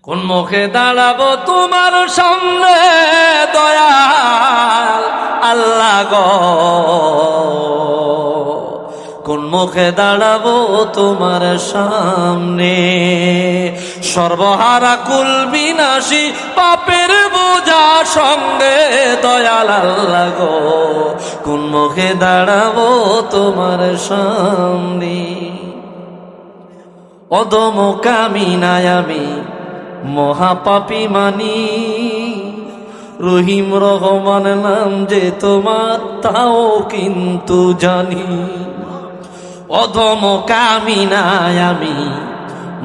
কোন মুখে দাঁড়াবো তোমার সামনে দয়াল আল্লাহ গো, কোন মুখে দাঁড়াবো তোমার সামনে। সর্বহারা কুল বিনাশী পাপের বোঝা সঙ্গে দয়াল আল্লাহ গো, কোন মুখে দাঁড়াবো তোমার সামনে। অদম কামিনায় আমি মহাপাপী মানি, রহিম রহমান নাম যে তোমার তাও কিন্তু জানি। অধম কামিনায় আমি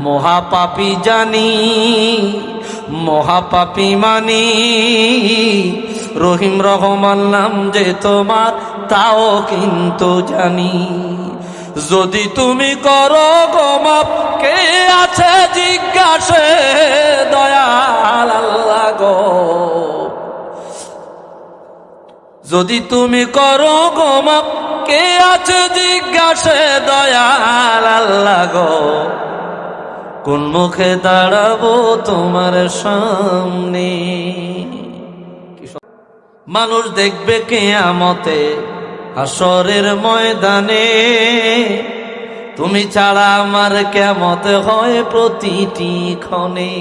মহাপাপী জানি, মহাপাপী মানি, রহিম রহমান নাম যে তোমার তাও কিন্তু জানি। যদি তুমি করো গো মাপ কে আছে জিজ্ঞাসে দয়াল আল্লাহ গো, যদি তুমি করো গো মাপ কে আছে জিজ্ঞাসে দয়াল আল্লাহ গো, কোন মুখে দাঁড়াবো তোমার সামনে। মানুষ দেখবে কিয়ামতে হাসরের ময়দানে, তুমি ছাড়া আমার কিয়ামত হয় প্রতিটি ক্ষণে।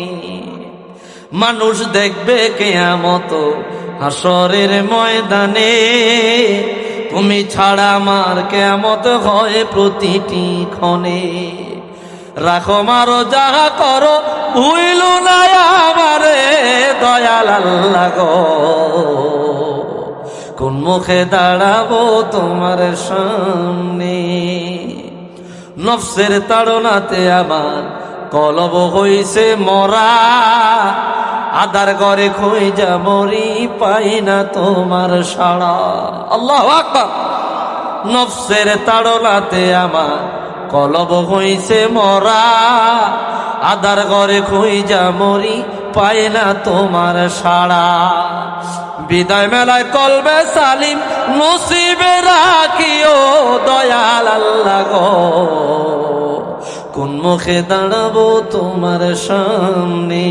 মানুষ দেখবে কিয়ামত হাসরের ময়দানে, তুমি ছাড়া আমার কিয়ামত হয় প্রতিটি ক্ষণে। রাখো মারো যাহা করো ভুইলো না আমারে দয়াল আল্লাহ গো, কোন মুখে দাঁড়াবো তোমার সামনে। নফসের তাড়নাতে আমার কলব হইছে মরা, আদার ঘরে খুঁজা মরি পাই না তোমার সাড়া। আল্লাহু আকবার। নফসের তাড়নাতে আমার কলব হইছে মরা, আদার ঘরে খুঁজা মরি পাই না তোমার সাড়া। বিদায় মেলায় কলবে সালিম নসিবে রাখিও দয়াল আল্লাহ গো, কোন মুখে দাঁড়াবো তোমার সামনে।